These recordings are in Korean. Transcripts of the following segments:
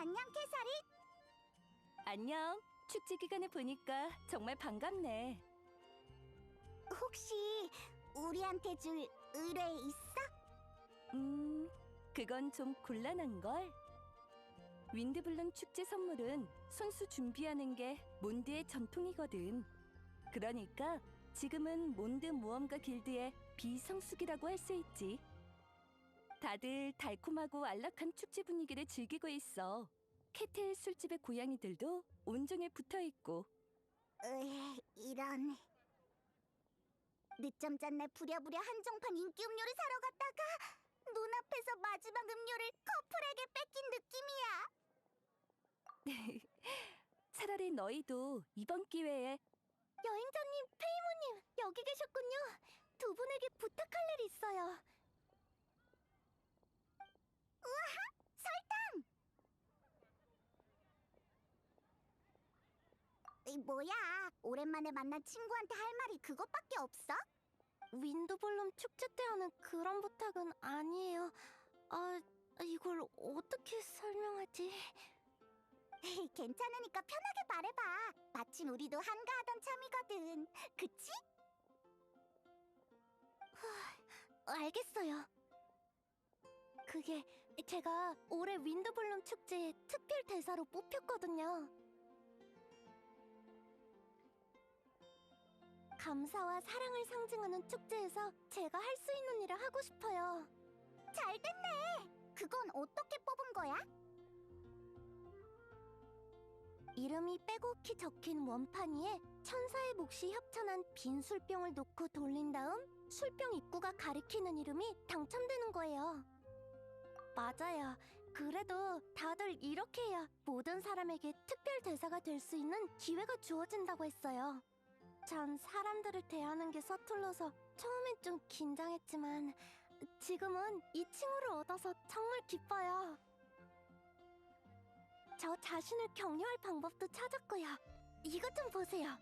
안녕, 캐서린. 안녕. 축제 기간에 보니까 정말 반갑네. 혹시 우리한테 줄 의뢰 있어? 그건 좀 곤란한걸? 윈드블룸 축제 선물은 손수 준비하는 게 몬드의 전통이거든. 그러니까 지금은 몬드 모험가 길드의 비성수기라고 할 수 있지. 다들 달콤하고 안락한 축제 분위기를 즐기고 있어. 캐틀 술집의 고양이들도 온종일 붙어있고. 이런. 늦잠 잤네 부랴부랴 한정판 인기 음료를 사러 갔다가 눈앞에서 마지막 음료를 커플에게 뺏긴 느낌이야. 차라리 너희도 이번 기회에 여행자님, 페이모님, 여기 계셨군요. 두 분에게 부탁할 일이 있어요. 우와, 설탕! 뭐야, 오랜만에 만난 친구한테 할 말이 그것밖에 없어? 윈드블룸 축제 때 하는 그런 부탁은 아니에요. 이걸 어떻게 설명하지? 괜찮으니까 편하게 말해봐. 마침 우리도 한가하던 참이거든. 그치? 알겠어요. 그게 제가 올해 윈드블룸 축제에 특별 대사로 뽑혔거든요. 감사와 사랑을 상징하는 축제에서 제가 할 수 있는 일을 하고 싶어요. 잘 됐네. 그건 어떻게 뽑은 거야? 이름이 빼곡히 적힌 원판 위에 천사의 몫이 협찬한 빈 술병을 놓고 돌린 다음 술병 입구가 가리키는 이름이 당첨되는 거예요. 맞아요. 그래도 다들 이렇게 해야 모든 사람에게 특별 대사가 될 수 있는 기회가 주어진다고 했어요. 전 사람들을 대하는 게 서툴러서 처음엔 좀 긴장했지만 지금은 이 칭호를 얻어서 정말 기뻐요. 저 자신을 격려할 방법도 찾았고요. 이것 좀 보세요.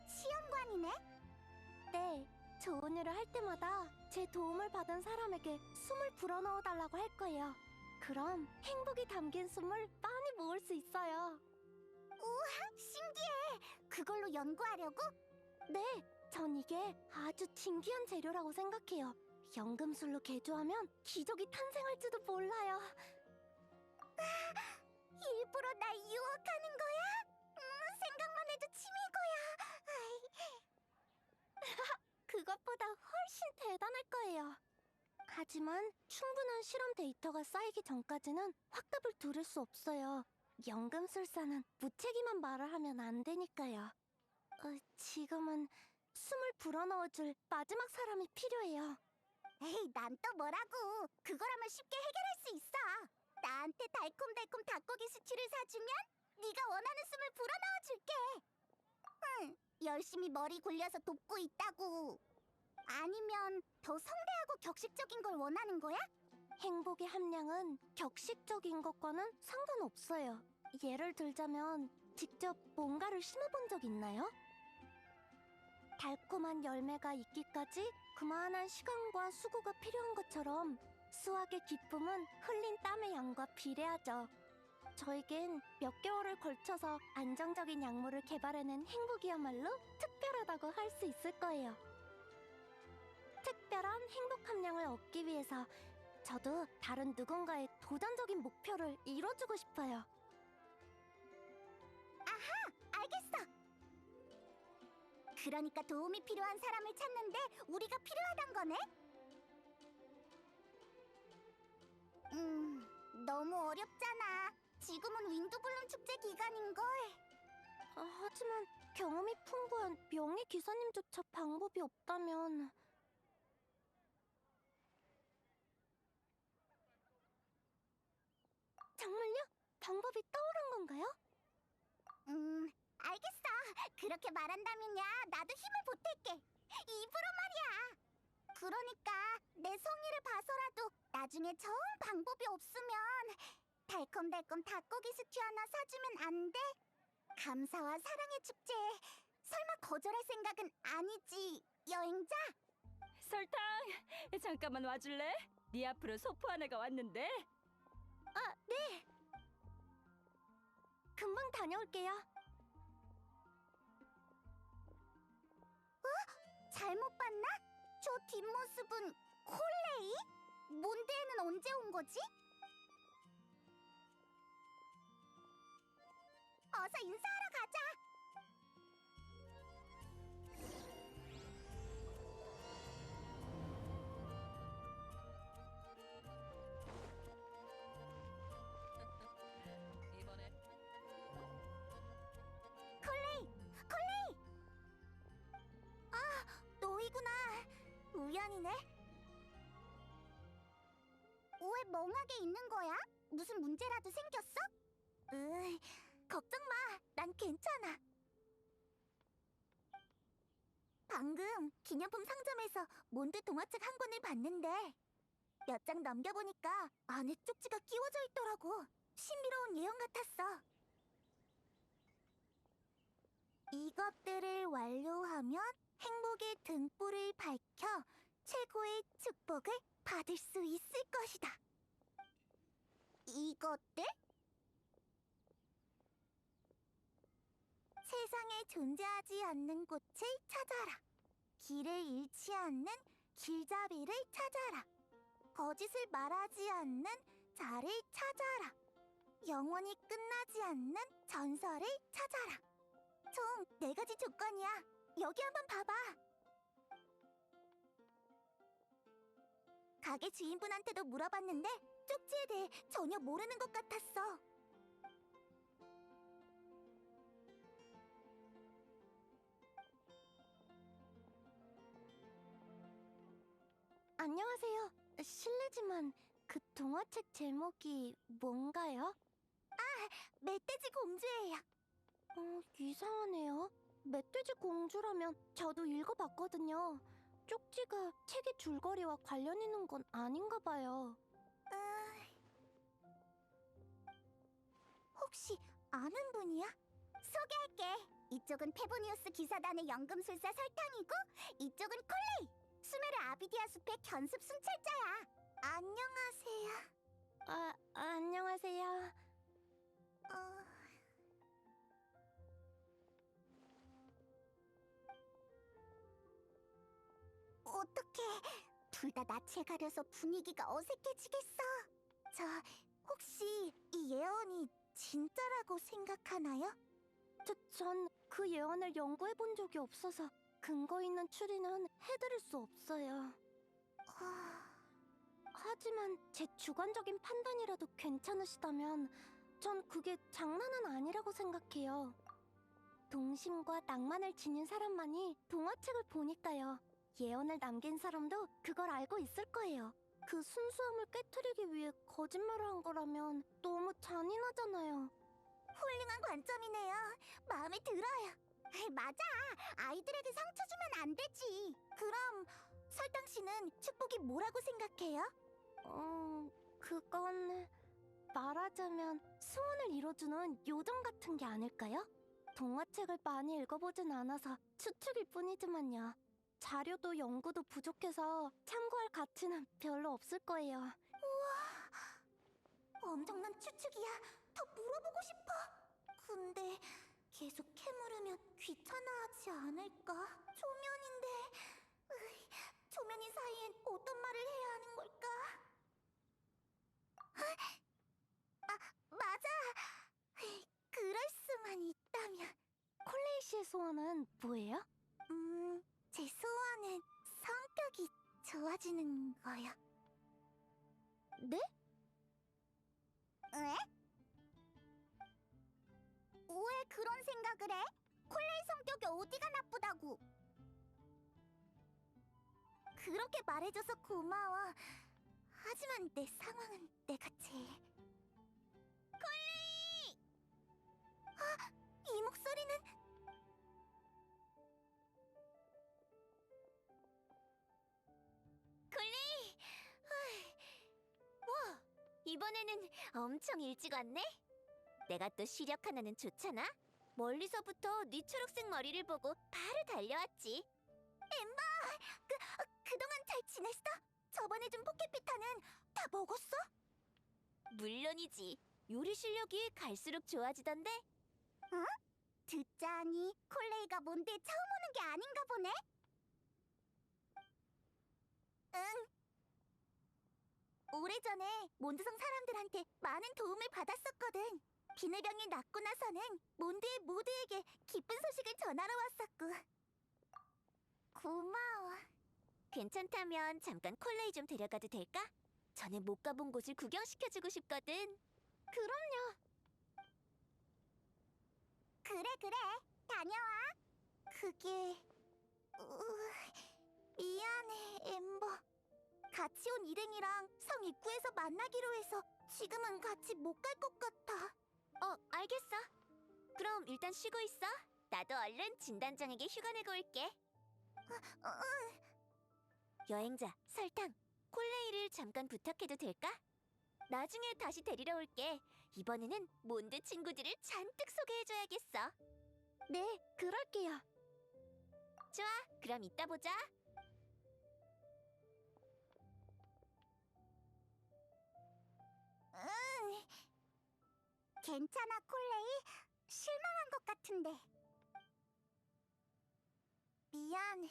시험관이네? 네, 좋은 일을 할 때마다 제 도움을 받은 사람에게 숨을 불어넣어달라고 할 거예요. 그럼 행복이 담긴 숨을 많이 모을 수 있어요. 우와, 신기해. 그걸로 연구하려고? 네, 전 이게 아주 진귀한 재료라고 생각해요. 연금술로 개조하면 기적이 탄생할지도 몰라요. 일부러 날 유혹하는 거야? 생각만 해도 침이 고여. 그것보다 훨씬 대단할 거예요. 하지만 충분한 실험 데이터가 쌓이기 전까지는 확답을 들을 수 없어요. 연금술사는 무책임한 말을 하면 안 되니까요. 지금은 숨을 불어넣어줄 마지막 사람이 필요해요. 에이, 난 또 뭐라고. 그거라면 쉽게 해결할 수 있어. 나한테 달콤달콤 닭고기 스튜를 사주면 네가 원하는 숨을 불어넣어줄게. 열심히 머리 굴려서 돕고 있다고. 아니면 더 성대하고 격식적인 걸 원하는 거야? 행복의 함량은 격식적인 것과는 상관없어요. 예를 들자면 직접 뭔가를 심어본 적 있나요? 달콤한 열매가 있기까지 그만한 시간과 수고가 필요한 것처럼 수확의 기쁨은 흘린 땀의 양과 비례하죠. 저에겐 몇 개월을 걸쳐서 안정적인 약물을 개발해낸 행복이야말로 특별하다고 할 수 있을 거예요. 특별한 행복 함량을 얻기 위해서 저도 다른 누군가의 도전적인 목표를 이뤄주고 싶어요. 알겠어. 그러니까 도움이 필요한 사람을 찾는데 우리가 필요하단 거네? 너무 어렵잖아. 지금은 윈드블룸 축제 기간인걸. 하지만 경험이 풍부한 명예 기사님조차 방법이 없다면... 정말요? 방법이 떠오른 건가요? 알겠어. 그렇게 말한다면야 나도 힘을 보탤게. 입으로 말이야. 그러니까 내 성의를 봐서라도 나중에 정 방법이 없으면 달콤달콤 닭고기 스튜 하나 사주면 안 돼? 감사와 사랑의 축제에 설마 거절할 생각은 아니지, 여행자? 설탕! 잠깐만 와줄래? 네 앞으로 소포 하나가 왔는데. 네! 금방 다녀올게요. 잘못 봤나? 저 뒷모습은 콜레이? 몬드에는 언제 온 거지? 어서 인사하러 가자. 이번에 콜레이! 아, 너희구나. 우연이네. 왜 멍하게 있는 거야? 무슨 문제라도 생겼어? 걱정 마. 난 괜찮아. 방금 기념품 상점에서 몬드 동화책 한 권을 봤는데 몇 장 넘겨보니까 안에 쪽지가 끼워져 있더라고. 신비로운 예언 같았어. 이것들을 완료하면 행복의 등불을 밝혀 최고의 축복을 받을 수 있을 것이다. 이것들? 세상에 존재하지 않는 꽃을 찾아라. 길을 잃지 않는 길잡이를 찾아라. 거짓을 말하지 않는 자를 찾아라. 영원히 끝나지 않는 전설을 찾아라. 총 4가지 조건이야. 여기 한번 봐봐. 가게 주인분한테도 물어봤는데 쪽지에 대해 전혀 모르는 것 같았어. 안녕하세요. 실례지만 그 동화책 제목이 뭔가요? 멧돼지 공주예요. 이상하네요. 멧돼지 공주라면 저도 읽어봤거든요. 쪽지가 책의 줄거리와 관련 있는 건 아닌가 봐요. 혹시 아는 분이야? 소개할게. 이쪽은 페보니우스 기사단의 연금술사 설탕이고 이쪽은 콜레이! 수메르 아비디아 숲의 견습 순찰자야. 안녕하세요. 안녕하세요. 어떡해. 둘 다 낯을 가려서 분위기가 어색해지겠어. 저 혹시 이 예언이 진짜라고 생각하나요? 전 그 예언을 연구해 본 적이 없어서 근거 있는 추리는 해드릴 수 없어요. 하지만 제 주관적인 판단이라도 괜찮으시다면 전 그게 장난은 아니라고 생각해요. 동심과 낭만을 지닌 사람만이 동화책을 보니까요. 예언을 남긴 사람도 그걸 알고 있을 거예요. 그 순수함을 깨트리기 위해 거짓말을 한 거라면 너무 잔인하잖아요. 훌륭한 관점이네요. 마음에 들어요. 맞아. 아이들에게 상처 주면 안 되지. 그럼 설탕 씨는 축복이 뭐라고 생각해요? 그건 말하자면 소원을 이뤄주는 요정 같은 게 아닐까요? 동화책을 많이 읽어보진 않아서 추측일 뿐이지만요. 자료도 연구도 부족해서 참고할 가치는 별로 없을 거예요. 엄청난 추측이야. 더 물어보고 싶어. 근데 계속 캐물으면 귀찮아하지 않을까? 초면인데 초면인 사이엔 어떤 말을 해야 하는 걸까? 맞아. 그럴 수만 있다면. 콜레이 씨의 소원은 뭐예요? 제 소원은 성격이 좋아지는 거요. 네? 왜? 왜 그런 생각을 해? 콜레이 성격이 어디가 나쁘다고? 그렇게 말해줘서 고마워. 하지만 내 상황은 내가 제일... 콜레이! 이 목소리는... 콜레이! 와, 이번에는 엄청 일찍 왔네? 내가 또 시력 하나는 좋잖아? 멀리서부터 네 초록색 머리를 보고 바로 달려왔지. 엠마! 그동안 잘 지냈어? 저번에 준 포켓피타는 다 먹었어? 물론이지. 요리 실력이 갈수록 좋아지던데? 듣자니 콜레이가 몬드에 처음 오는 게 아닌가 보네? 응. 오래전에 몬드성 사람들한테 많은 도움을 받았었거든. 비늘병이 낫고 나서는 몬드의 모두에게 기쁜 소식을 전하러 왔었고. 고마워. 괜찮다면 잠깐 콜레이 좀 데려가도 될까? 전에 못 가본 곳을 구경시켜주고 싶거든. 그럼요. 그래. 다녀와. 그게... 미안해, 엠버. 같이 온 일행이랑 성 입구에서 만나기로 해서 지금은 같이 못 갈 것 같아. 알겠어. 그럼 일단 쉬고 있어. 나도 얼른 진단장에게 휴가 내고 올게. 여행자, 설탕, 콜레이를 잠깐 부탁해도 될까? 나중에 다시 데리러 올게. 이번에는 몬드 친구들을 잔뜩 소개해줘야겠어. 네, 그럴게요. 좋아, 그럼 이따 보자. 괜찮아, 콜레이. 실망한 것 같은데. 미안.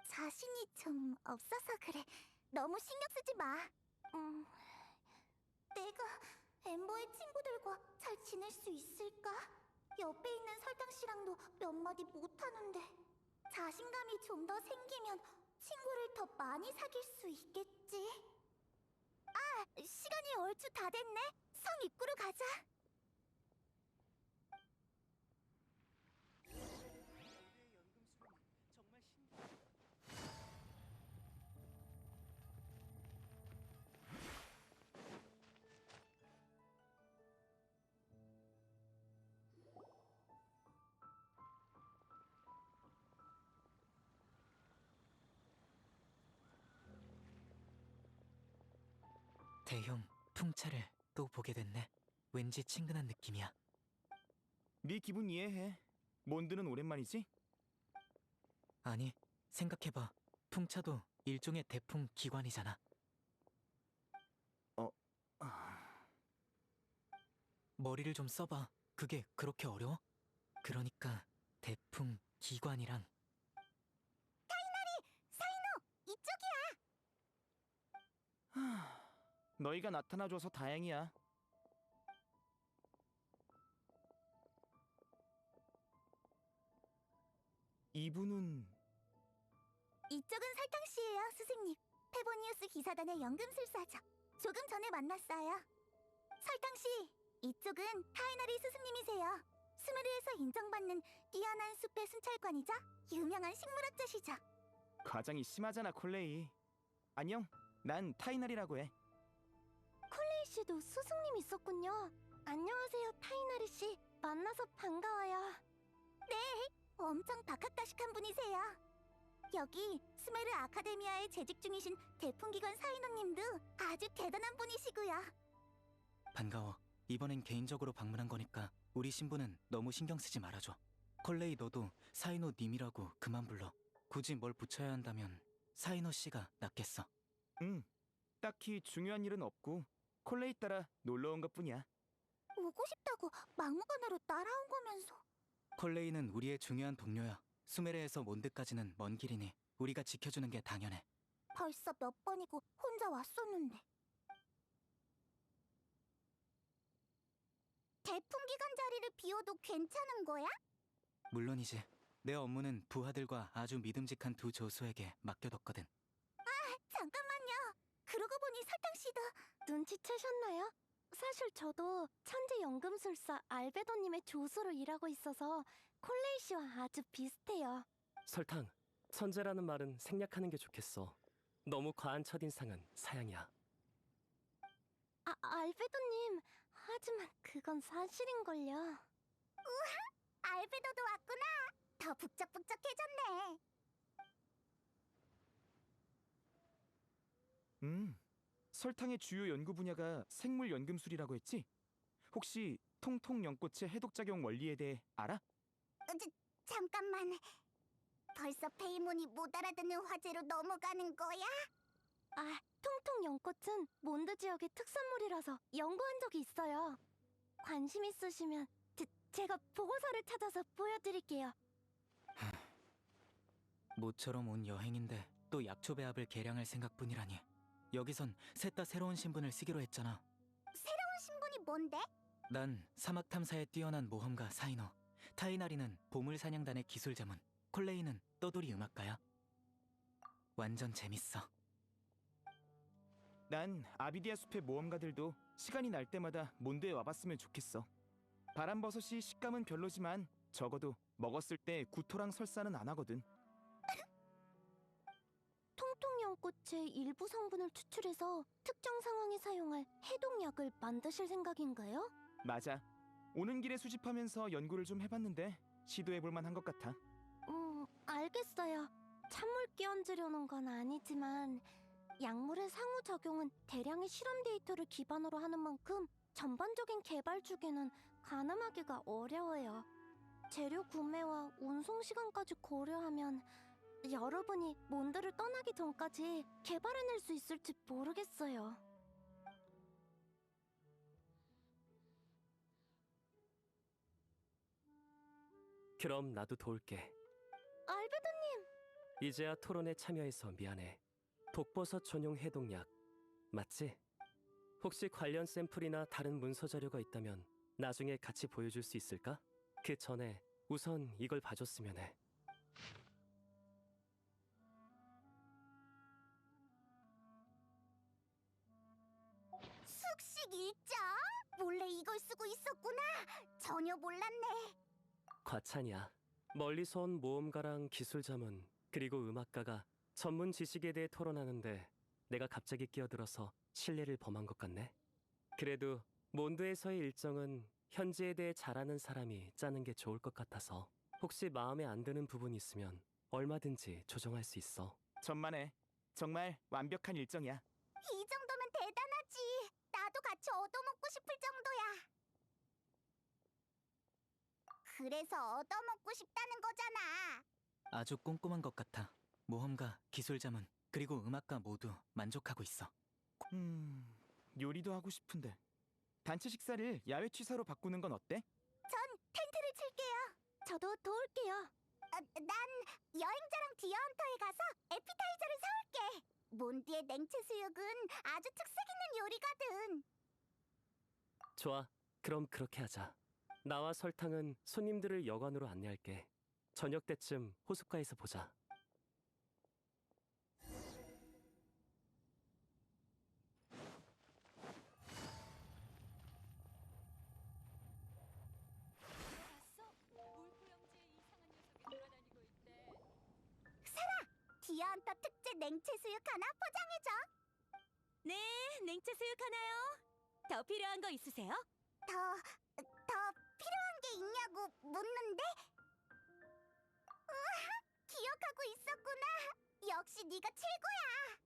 자신이 좀 없어서 그래. 너무 신경 쓰지 마. 내가 엠버의 친구들과 잘 지낼 수 있을까? 옆에 있는 설탕 씨랑도 몇 마디 못하는데. 자신감이 좀 더 생기면 친구를 더 많이 사귈 수 있겠지. 아, 시간이 얼추 다 됐네. 성 입구로 가자. 대형 풍차를 또 보게 됐네. 왠지 친근한 느낌이야. 네 기분 이해해. 몬드는 오랜만이지? 아니, 생각해봐. 풍차도 일종의 대풍 기관이잖아. 머리를 좀 써봐. 그게 그렇게 어려워? 그러니까 대풍 기관이랑 이쪽이야. 너희가 나타나줘서 다행이야. 이분은... 이쪽은 설탕 씨예요, 스승님. 페보니우스 기사단의 연금술사죠. 조금 전에 만났어요. 설탕 씨, 이쪽은 타이너리 스승님이세요. 스메르에서 인정받는 뛰어난 숲의 순찰관이자 유명한 식물학자시죠. 과장이 심하잖아, 콜레이. 안녕, 난 타이날이라고 해. 콜레이 씨도 스승님 있었군요. 안녕하세요, 타이나리 씨. 만나서 반가워요. 엄청 박학다식한 분이세요. 여기 스메르 아카데미아에 재직 중이신 대풍기관 사인호님도 아주 대단한 분이시고요. 반가워. 이번엔 개인적으로 방문한 거니까 우리 신부는 너무 신경 쓰지 말아줘. 콜레이 너도 사이노 님이라고 그만 불러. 굳이 뭘 붙여야 한다면 사이노 씨가 낫겠어. 딱히 중요한 일은 없고 콜레이 따라 놀러 온 것뿐이야. 오고 싶다고 막무가내로 따라온 거면서. 콜레이는 우리의 중요한 동료야. 수메르에서 몬드까지는 먼 길이니 우리가 지켜주는 게 당연해. 벌써 몇 번이고 혼자 왔었는데. 대풍기관 자리를 비워도 괜찮은 거야? 물론이지. 내 업무는 부하들과 아주 믿음직한 두 조수에게 맡겨뒀거든. 잠깐만요. 그러고 보니 설탕 씨도 눈치채셨나요? 사실 저도 천재 연금술사 알베도님의 조수로 일하고 있어서 콜레이 씨와 아주 비슷해요. 설탕, 천재라는 말은 생략하는 게 좋겠어. 너무 과한 첫인상은 사양이야. 알베도님, 하지만 그건 사실인걸요. 알베도도 왔구나. 더 북적북적해졌네. 설탕의 주요 연구 분야가 생물 연금술이라고 했지? 혹시 통통 연꽃의 해독작용 원리에 대해 알아? 잠깐만. 벌써 페이몬이 못 알아듣는 화제로 넘어가는 거야? 통통 연꽃은 몬드 지역의 특산물이라서 연구한 적이 있어요. 관심 있으시면 제가 보고서를 찾아서 보여드릴게요. 모처럼 온 여행인데 또 약초 배합을 개량할 생각뿐이라니. 여기선 셋 다 새로운 신분을 쓰기로 했잖아. 새로운 신분이 뭔데? 난 사막 탐사에 뛰어난 모험가 사이노, 타이나리는 보물 사냥단의 기술 자문, 콜레이는 떠돌이 음악가야. 완전 재밌어. 난 아비디아 숲의 모험가들도 시간이 날 때마다 몬드에 와봤으면 좋겠어. 바람버섯이 식감은 별로지만 적어도 먹었을 때 구토랑 설사는 안 하거든. 통통연꽃의 일부 성분을 추출해서 특정 상황에 사용할 해독약을 만드실 생각인가요? 맞아. 오는 길에 수집하면서 연구를 좀 해봤는데 시도해볼 만한 것 같아. 알겠어요. 찬물 끼얹으려는 건 아니지만 약물의 상호작용은 대량의 실험 데이터를 기반으로 하는 만큼 전반적인 개발 주기는 가늠하기가 어려워요. 재료 구매와 운송 시간까지 고려하면 여러분이 몬드를 떠나기 전까지 개발해낼 수 있을지 모르겠어요. 그럼 나도 도울게. 알베도님! 이제야 토론에 참여해서 미안해. 독버섯 전용 해독약 맞지? 혹시 관련 샘플이나 다른 문서 자료가 있다면 나중에 같이 보여줄 수 있을까? 그 전에 우선 이걸 봐줬으면 해. 숙식 일정? 몰래 이걸 쓰고 있었구나. 전혀 몰랐네. 과찬이야. 멀리서 온 모험가랑 기술 자문 그리고 음악가가 전문 지식에 대해 토론하는데 내가 갑자기 끼어들어서 신뢰를 범한 것 같네. 그래도 몬드에서의 일정은 현지에 대해 잘 아는 사람이 짜는 게 좋을 것 같아서 혹시 마음에 안 드는 부분이 있으면 얼마든지 조정할 수 있어. 천만에. 정말 완벽한 일정이야. 이 정도면 대단하지. 나도 같이 얻어먹고 싶을 정도야. 그래서 얻어먹고 싶다는 거잖아. 아주 꼼꼼한 것 같아. 모험가, 기술 자문, 그리고 음악가 모두 만족하고 있어. 요리도 하고 싶은데. 단체 식사를 야외 취사로 바꾸는 건 어때? 전 텐트를 칠게요. 저도 도울게요. 난 여행자랑 디어헌터에 가서 에피타이저를 사올게. 몬드의 냉채 수육은 아주 특색 있는 요리거든. 좋아. 그럼 그렇게 하자. 나와 설탕은 손님들을 여관으로 안내할게. 저녁 때쯤 호숫가에서 보자. 디어헌터 특제 냉채 수육 하나 포장해줘. 네, 냉채 수육 하나요. 더 필요한 거 있으세요? 더 필요한 게 있냐고 묻는데? 우와, 기억하고 있었구나. 역시 네가 최고야.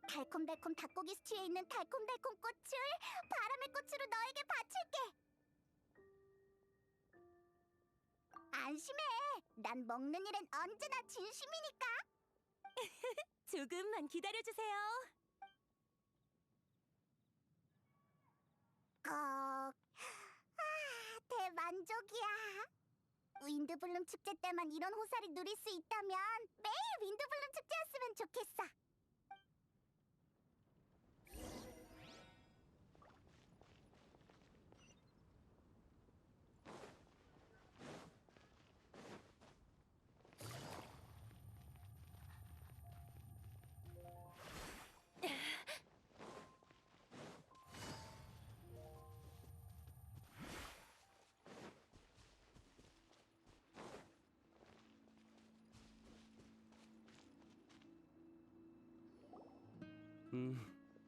달콤달콤 닭고기 스튜에 있는 달콤달콤 꽃을 바람의 꽃으로 너에게 바칠게. 안심해. 난 먹는 일엔 언제나 진심이니까. 조금만 기다려주세요. 대만족이야. 윈드블룸 축제 때만 이런 호사를 누릴 수 있다면 매일 윈드블룸 축제였으면 좋겠어.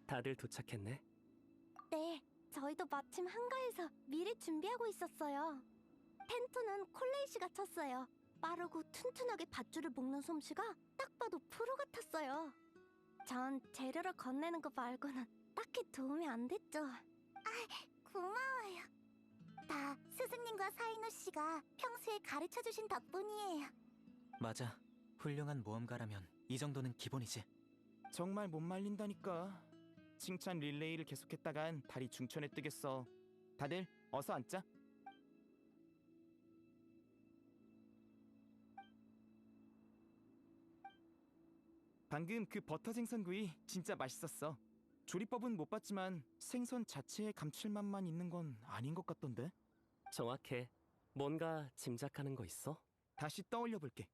다들 도착했네. 네, 저희도 마침 한가해서 미리 준비하고 있었어요. 텐트는 콜레이 씨가 쳤어요. 빠르고 튼튼하게 밧줄을 묶는 솜씨가 딱 봐도 프로 같았어요. 전 재료를 건네는 거 말고는 딱히 도움이 안 됐죠. 고마워요. 다 스승님과 사이노 씨가 평소에 가르쳐주신 덕분이에요. 맞아. 훌륭한 모험가라면 이 정도는 기본이지. 정말 못 말린다니까. 칭찬 릴레이를 계속했다간 달이 중천에 뜨겠어. 다들 어서 앉자. 방금 그 버터 생선구이 진짜 맛있었어. 조리법은 못 봤지만 생선 자체의 감칠맛만 있는 건 아닌 것 같던데. 정확해. 뭔가 짐작하는 거 있어? 다시 떠올려 볼게.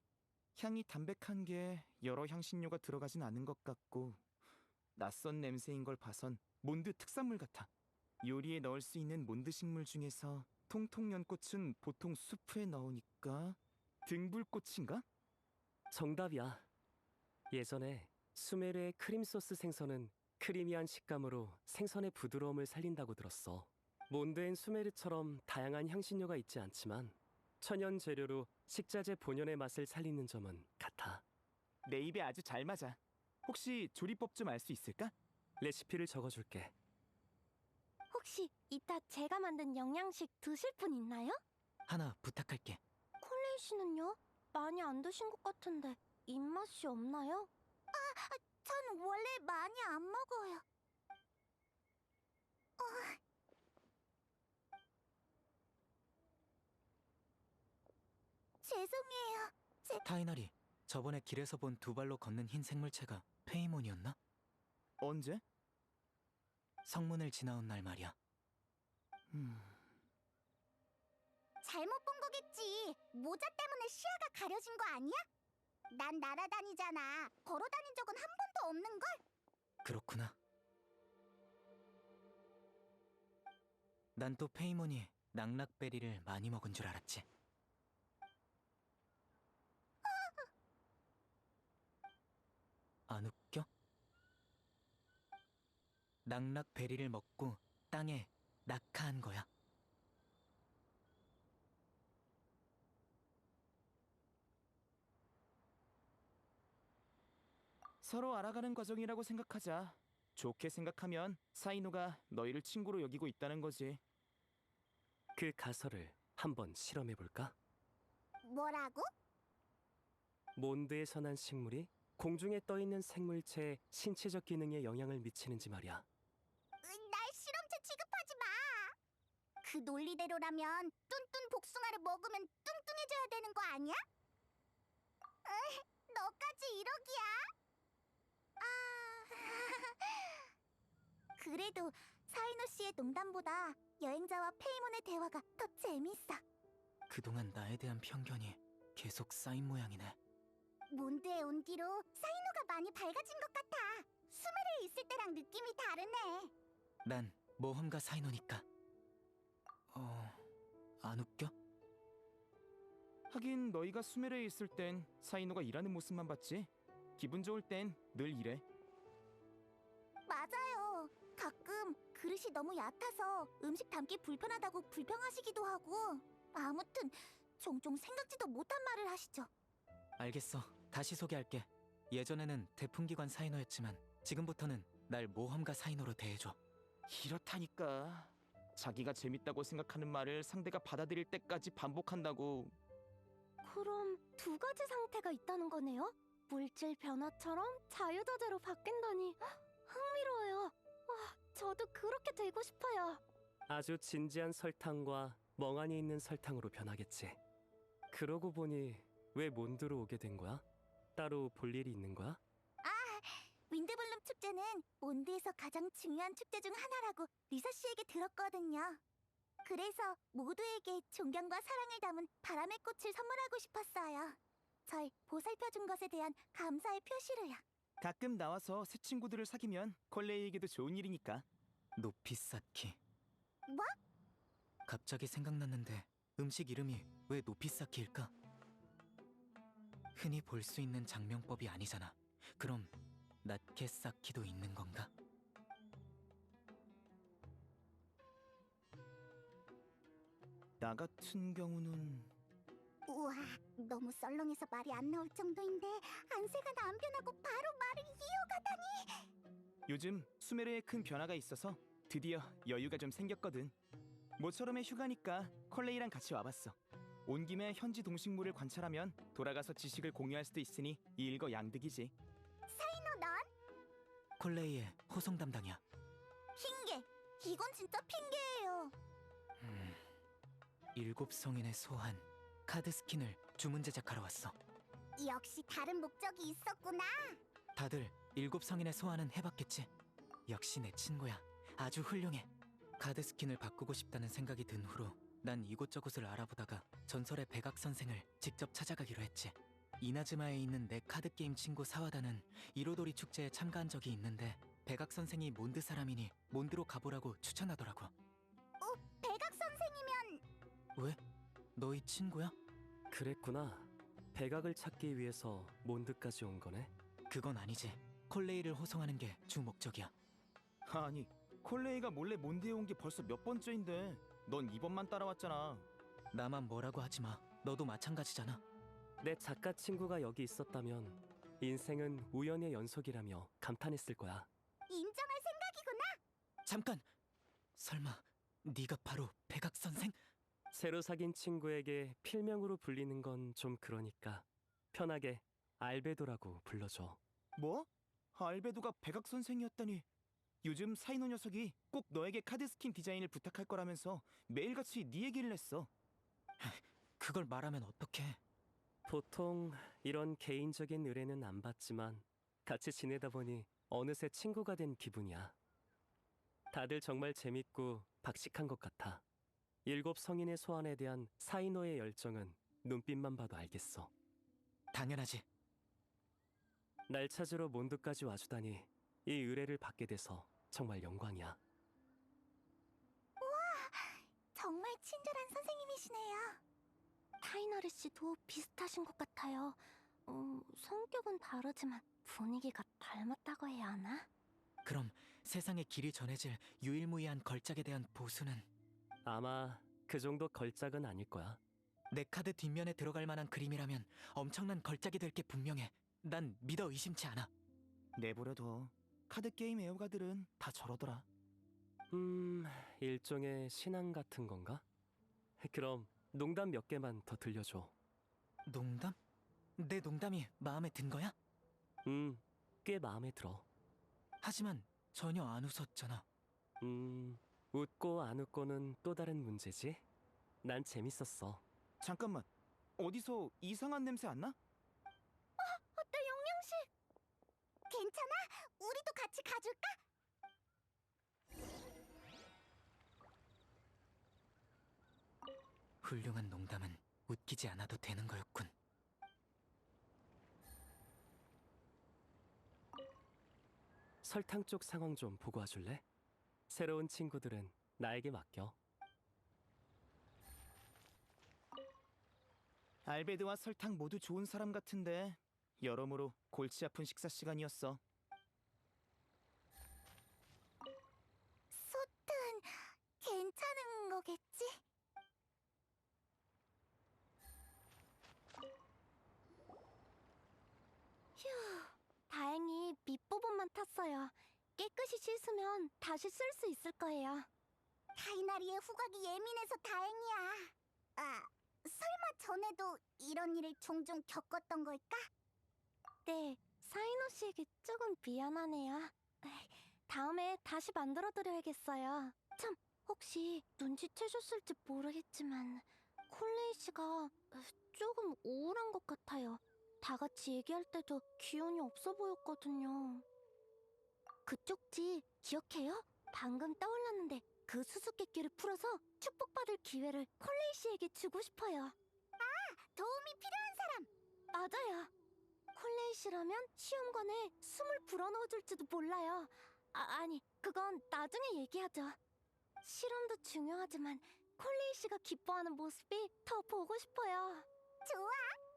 향이 담백한 게 여러 향신료가 들어가진 않은 것 같고 낯선 냄새인 걸 봐선 몬드 특산물 같아. 요리에 넣을 수 있는 몬드 식물 중에서 통통연꽃은 보통 수프에 넣으니까 등불꽃인가? 정답이야. 예전에 수메르의 크림 소스 생선은 크리미한 식감으로 생선의 부드러움을 살린다고 들었어. 몬드엔 수메르처럼 다양한 향신료가 있지 않지만 천연 재료로 식자재 본연의 맛을 살리는 점은 같아. 내 입에 아주 잘 맞아. 혹시 조리법 좀 알 수 있을까? 레시피를 적어줄게. 혹시 이따 제가 만든 영양식 드실 분 있나요? 하나 부탁할게. 콜레이 씨는요? 많이 안 드신 것 같은데 입맛이 없나요? 전 원래 많이 안 먹어요. 죄송해요. 타이나리, 저번에 길에서 본 두 발로 걷는 흰 생물체가 페이몬이었나? 언제? 성문을 지나온 날 말이야. 잘못 본 거겠지. 모자 때문에 시야가 가려진 거 아니야? 난 날아다니잖아. 걸어다닌 적은 한 번도 없는걸? 그렇구나. 난 또 페이몬이 낙낙베리를 많이 먹은 줄 알았지. 안 웃겨? 낙낙베리를 먹고 땅에 낙하한 거야. 서로 알아가는 과정이라고 생각하자. 좋게 생각하면 사이노가 너희를 친구로 여기고 있다는 거지. 그 가설을 한번 실험해볼까? 뭐라고? 몬드에 선한 식물이 공중에 떠있는 생물체의 신체적 기능에 영향을 미치는지 말이야. 날 실험체 취급하지 마. 그 논리대로라면 뚠뚠 복숭아를 먹으면 뚱뚱해져야 되는 거 아니야? 너까지 이러기야? 그래도 사이노 씨의 농담보다 여행자와 페이몬의 대화가 더 재밌어. 그동안 나에 대한 편견이 계속 쌓인 모양이네. 몬드에 온 뒤로 사이노가 많이 밝아진 것 같아. 수메르에 있을 때랑 느낌이 다르네. 난 모험가 사이노니까. 안 웃겨? 하긴 너희가 수메르에 있을 땐 사이노가 일하는 모습만 봤지. 기분 좋을 땐 늘 이래. 맞아요. 가끔 그릇이 너무 얕아서 음식 담기 불편하다고 불평하시기도 하고, 아무튼 종종 생각지도 못한 말을 하시죠. 알겠어. 다시 소개할게. 예전에는 대풍기관 사이노였지만 지금부터는 날 모험가 사이노로 대해줘. 이렇다니까. 자기가 재밌다고 생각하는 말을 상대가 받아들일 때까지 반복한다고. 그럼 두 가지 상태가 있다는 거네요? 물질 변화처럼 자유자재로 바뀐다니 흥미로워요. 저도 그렇게 되고 싶어요. 아주 진지한 설탕과 멍하니 있는 설탕으로 변하겠지. 그러고 보니 왜 몬드로 오게 된 거야? 따로 볼 일이 있는 거야? 윈드블룸 축제는 몬드에서 가장 중요한 축제 중 하나라고 리사 씨에게 들었거든요. 그래서 모두에게 존경과 사랑을 담은 바람의 꽃을 선물하고 싶었어요. 절 보살펴준 것에 대한 감사의 표시로요. 가끔 나와서 새 친구들을 사귀면 콜레이에게도 좋은 일이니까. 노피사키. 뭐? 갑자기 생각났는데 음식 이름이 왜 노피사키일까? 흔히 볼 수 있는 장명법이 아니잖아. 그럼 낫케사키도 있는 건가? 나 같은 경우는 우와, 너무 썰렁해서 말이 안 나올 정도인데 안세가 남변하고 바로 말을 이어가다니. 요즘 수메르에 큰 변화가 있어서 드디어 여유가 좀 생겼거든. 모처럼의 휴가니까 콜레이랑 같이 와봤어. 온 김에 현지 동식물을 관찰하면 돌아가서 지식을 공유할 수도 있으니 일거양득이지. 사이노 넌? 콜레이의 호송 담당이야. 이건 진짜 핑계예요. 7성인의 소환 카드 스킨을 주문 제작하러 왔어. 역시 다른 목적이 있었구나. 다들 7성인의 소환은 해봤겠지? 역시 내 친구야. 아주 훌륭해. 카드 스킨을 바꾸고 싶다는 생각이 든 후로 난 이곳저곳을 알아보다가 전설의 백악 선생을 직접 찾아가기로 했지. 이나즈마에 있는 내 카드 게임 친구 사와다는 이로도리 축제에 참가한 적이 있는데 백악 선생이 몬드 사람이니 몬드로 가보라고 추천하더라고. 백악 선생이면 왜? 너희 친구야? 그랬구나. 백악을 찾기 위해서 몬드까지 온 거네. 그건 아니지. 콜레이를 호송하는 게 주 목적이야. 아니, 콜레이가 몰래 몬드에 온 게 벌써 몇 번째인데 넌 이번만 따라왔잖아. 나만 뭐라고 하지 마. 너도 마찬가지잖아. 내 작가 친구가 여기 있었다면 인생은 우연의 연속이라며 감탄했을 거야. 인정할 생각이구나. 잠깐! 설마 네가 바로 백악 선생? 새로 사귄 친구에게 필명으로 불리는 건 좀 그러니까 편하게 알베도라고 불러줘. 뭐? 알베도가 백악 선생이었다니. 요즘 사이노 녀석이 꼭 너에게 카드 스킨 디자인을 부탁할 거라면서 매일같이 네 얘기를 했어. 그걸 말하면 어떡해. 보통 이런 개인적인 의뢰는 안 받지만 같이 지내다 보니 어느새 친구가 된 기분이야. 다들 정말 재밌고 박식한 것 같아. 7성인의 소환에 대한 사이노의 열정은 눈빛만 봐도 알겠어. 당연하지. 날 찾으러 몬드까지 와주다니 이 의뢰를 받게 돼서 정말 영광이야. 정말 친절한 선생님이시네요. 타이너리 씨도 비슷하신 것 같아요. 성격은 다르지만 분위기가 닮았다고 해야 하나? 그럼 세상에 길이 전해질 유일무이한 걸작에 대한 보수는 아마 그 정도 걸작은 아닐 거야. 내 카드 뒷면에 들어갈 만한 그림이라면 엄청난 걸작이 될 게 분명해. 난 믿어 의심치 않아. 내버려둬. 카드 게임 애호가들은 다 저러더라. 일종의 신앙 같은 건가? 그럼 농담 몇 개만 더 들려줘. 농담? 내 농담이 마음에 든 거야? 꽤 마음에 들어. 하지만 전혀 안 웃었잖아. 웃고 안 웃고는 또 다른 문제지. 난 재밌었어. 잠깐만. 어디서 이상한 냄새 안 나? 어때, 영영씨? 괜찮아? 우리도 같이 가줄까? 훌륭한 농담은 웃기지 않아도 되는 거였군. 설탕 쪽 상황 좀 보고 와줄래? 새로운 친구들은 나에게 맡겨. 알베드와 설탕 모두 좋은 사람 같은데 여러모로 골치 아픈 식사 시간이었어. 솥은 괜찮은 거겠지? 다행히 밑부분만 탔어요. 깨끗이 씻으면 다시 쓸 수 있을 거예요. 타이나리의 후각이 예민해서 다행이야. 아, 설마 전에도 이런 일을 종종 겪었던 걸까? 네, 사이노 씨에게 조금 미안하네요. 다음에 다시 만들어드려야겠어요. 참, 혹시 눈치채셨을지 모르겠지만 콜레이 씨가 조금 우울한 것 같아요. 다 같이 얘기할 때도 기운이 없어 보였거든요. 그 쪽지 기억해요? 방금 떠올랐는데 그 수수께끼를 풀어서 축복받을 기회를 콜레이 씨에게 주고 싶어요. 도움이 필요한 사람! 맞아요. 콜레이 씨라면 시험관에 숨을 불어넣어줄지도 몰라요. 아니, 그건 나중에 얘기하죠. 실험도 중요하지만 콜레이 씨가 기뻐하는 모습이 더 보고 싶어요. 좋아!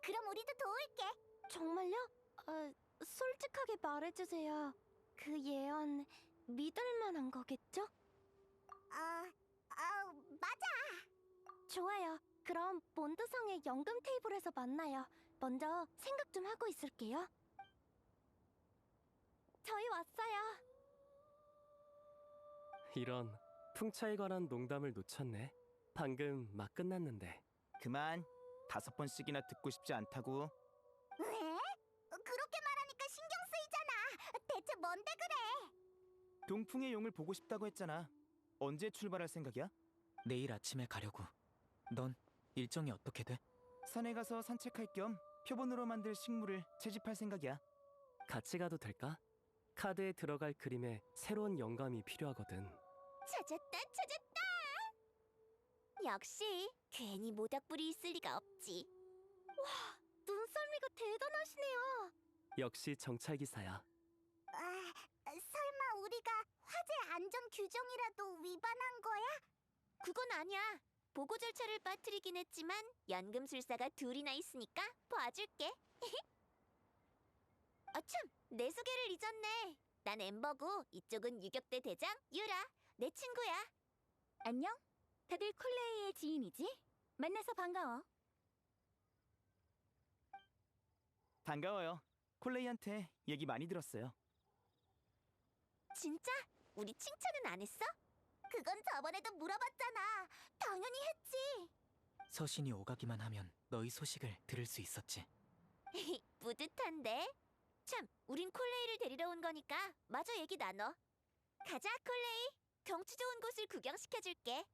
그럼 우리도 도울게! 정말요? 솔직하게 말해주세요. 그 예언 믿을 만한 거겠죠? 맞아! 좋아요. 그럼 몬드성의 연금 테이블에서 만나요. 먼저 생각 좀 하고 있을게요. 저희 왔어요. 이런 풍차에 관한 농담을 놓쳤네. 방금 막 끝났는데. 그만. 5번씩이나 듣고 싶지 않다고. 왜? 그렇게 말하니까 신경 쓰이잖아! 대체 뭔데 그래? 동풍의 용을 보고 싶다고 했잖아. 언제 출발할 생각이야? 내일 아침에 가려고. 넌 일정이 어떻게 돼? 산에 가서 산책할 겸 표본으로 만들 식물을 채집할 생각이야. 같이 가도 될까? 카드에 들어갈 그림에 새로운 영감이 필요하거든. 찾았다, 찾았다! 역시 괜히 모닥불이 있을 리가 없지. 와, 눈썰미가 대단하시네요. 역시 정찰기사야. 설마 우리가 화재 안전 규정이라도 위반한 거야? 그건 아니야. 보고 절차를 빠뜨리긴 했지만 연금술사가 둘이나 있으니까 봐줄게. 아참, 내 소개를 잊었네. 난 엠버고 이쪽은 유격대 대장 유라, 내 친구야. 안녕? 다들 콜레이의 지인이지? 만나서 반가워. 반가워요. 콜레이한테 얘기 많이 들었어요. 진짜? 우리 칭찬은 안 했어? 그건 저번에도 물어봤잖아. 당연히 했지. 서신이 오가기만 하면 너희 소식을 들을 수 있었지. 뿌듯한데? 참, 우린 콜레이를 데리러 온 거니까 마저 얘기 나눠. 가자, 콜레이. 경치 좋은 곳을 구경시켜줄게.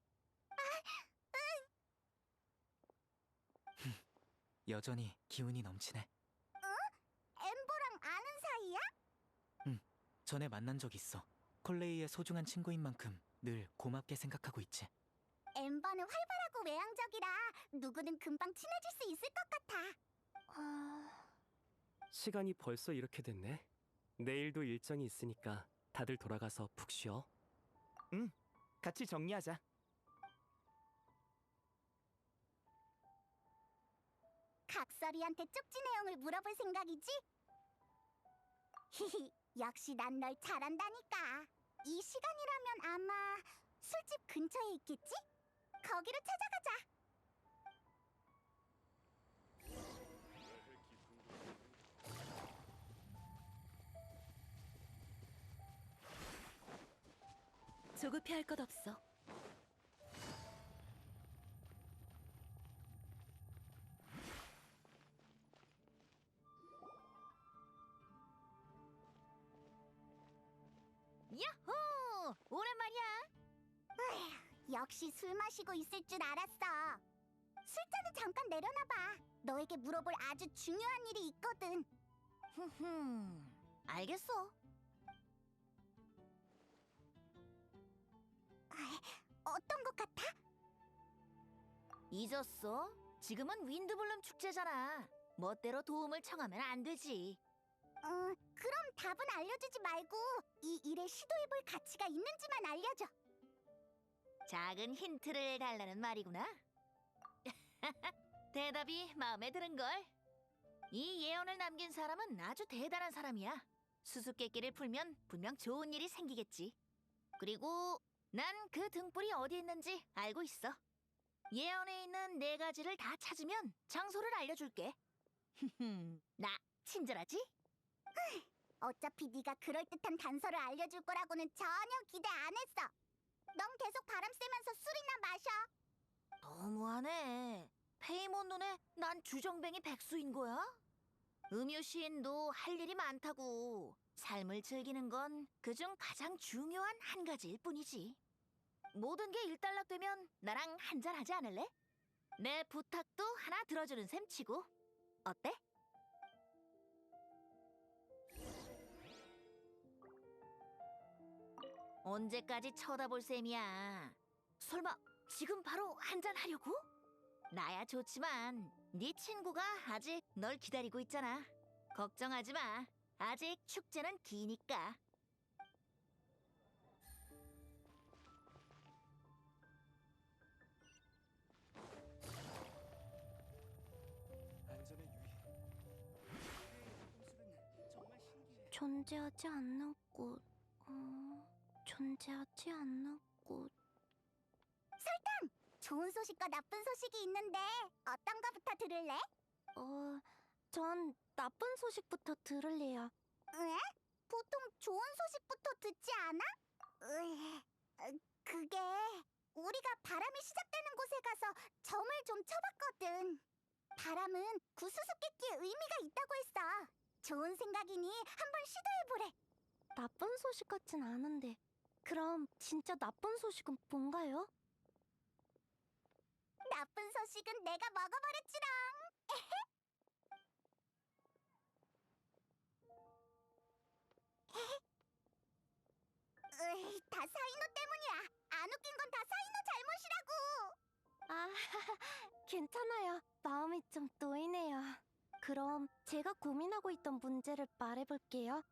여전히 기운이 넘치네. 엠버랑 아는 사이야? 전에 만난 적 있어. 콜레이의 소중한 친구인 만큼 늘 고맙게 생각하고 있지. 엠버는 활발하고 외향적이라 누구든 금방 친해질 수 있을 것 같아. 시간이 벌써 이렇게 됐네. 내일도 일정이 있으니까 다들 돌아가서 푹 쉬어. 같이 정리하자. 각설이한테 쪽지 내용을 물어볼 생각이지? 히히, 역시 난 널 잘한다니까. 이 시간이라면 아마 술집 근처에 있겠지? 거기로 찾아가자. 조급해할 것 없어. 야호! 오랜만이야. 역시 술 마시고 있을 줄 알았어. 술잔을 잠깐 내려놔봐. 너에게 물어볼 아주 중요한 일이 있거든. 알겠어. 어떤 것 같아? 잊었어? 지금은 윈드블룸 축제잖아. 멋대로 도움을 청하면 안 되지. 그럼 답은 알려주지 말고 이 일에 시도해볼 가치가 있는지만 알려줘. 작은 힌트를 달라는 말이구나. 대답이 마음에 드는걸. 이 예언을 남긴 사람은 아주 대단한 사람이야. 수수께끼를 풀면 분명 좋은 일이 생기겠지. 그리고 난 그 등불이 어디 있는지 알고 있어. 예언에 있는 4가지를 다 찾으면 장소를 알려줄게. 나 친절하지? 어차피 네가 그럴듯한 단서를 알려줄 거라고는 전혀 기대 안 했어. 넌 계속 바람 쐬면서 술이나 마셔. 너무하네. 페이몬 눈에 난 주정뱅이 백수인 거야? 음유 시인도 할 일이 많다고. 삶을 즐기는 건 그중 가장 중요한 한 가지일 뿐이지. 모든 게 일단락되면 나랑 한잔 하지 않을래? 내 부탁도 하나 들어주는 셈 치고. 어때? 언제까지 쳐다볼 셈이야? 설마 지금 바로 한잔 하려고? 나야 좋지만 네 친구가 아직 널 기다리고 있잖아. 걱정하지 마. 아직 축제는 기니까. 존재하지 않는 꽃. 존재하지 않는 꽃. 좋은 소식과 나쁜 소식이 있는데 어떤 거부터 들을래? 전 나쁜 소식부터 들을래요. 왜? 보통 좋은 소식부터 듣지 않아? 그게 우리가 바람이 시작되는 곳에 가서 점을 좀 쳐봤거든. 바람은 구수수께끼의 의미가 있다고 했어. 좋은 생각이니 한번 시도해보래. 나쁜 소식 같진 않은데. 그럼 진짜 나쁜 소식은 뭔가요? 나쁜 소식은 내가 먹어버렸지롱. 다 사이노 때문이야. 안 웃긴 건 다 사이노 잘못이라고. 아, 괜찮아요. 마음이 좀 놓이네요. 그럼 제가 고민하고 있던 문제를 말해볼게요.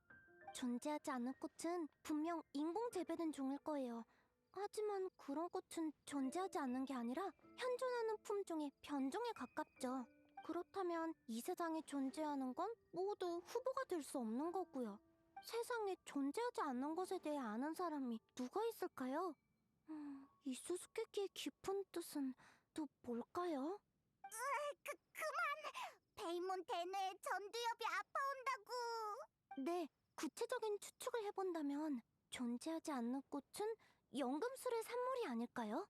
존재하지 않는 꽃은 분명 인공 재배된 종일 거예요. 하지만 그런 꽃은 존재하지 않는 게 아니라 현존하는 품종의 변종에 가깝죠. 그렇다면 이 세상에 존재하는 건 모두 후보가 될 수 없는 거고요. 세상에 존재하지 않는 것에 대해 아는 사람이 누가 있을까요? 이 수수께끼의 깊은 뜻은 또 뭘까요? 그만! 베이몬 대뇌에 전두엽이 아파온다고! 네, 구체적인 추측을 해본다면 존재하지 않는 꽃은 연금술의 산물이 아닐까요?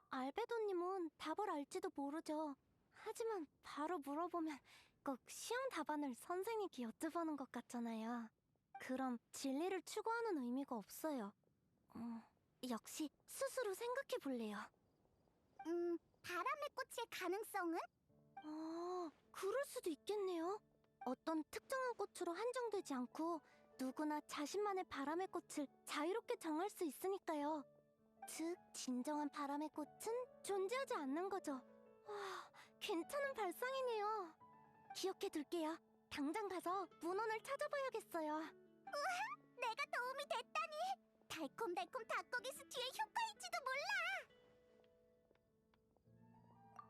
알베도님은 답을 알지도 모르죠. 하지만 바로 물어보면 꼭 시험 답안을 선생님께 여쭤보는 것 같잖아요. 그럼 진리를 추구하는 의미가 없어요. 역시 스스로 생각해볼래요. 바람의 꽃일 가능성은? 그럴 수도 있겠네요. 어떤 특정한 꽃으로 한정되지 않고 누구나 자신만의 바람의 꽃을 자유롭게 정할 수 있으니까요. 즉, 진정한 바람의 꽃은 존재하지 않는 거죠. 와, 괜찮은 발상이네요. 기억해둘게요. 당장 가서 문헌을 찾아봐야겠어요. 내가 도움이 됐다니! 달콤달콤 닭고기 스튜의 효과일지도 몰라!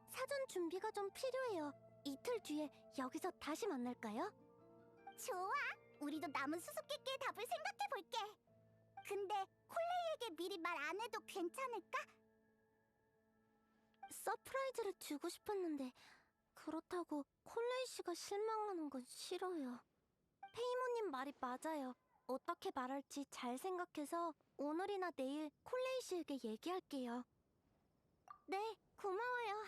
사전 준비가 좀 필요해요. 이틀 뒤에 여기서 다시 만날까요? 좋아! 우리도 남은 수수께끼의 답을 생각해볼게! 근데 콜레이에게 미리 말 안 해도 괜찮을까? 서프라이즈를 주고 싶었는데 그렇다고 콜레이 씨가 실망하는 건 싫어요. 페이모님 말이 맞아요. 어떻게 말할지 잘 생각해서 오늘이나 내일 콜레이 씨에게 얘기할게요. 네, 고마워요.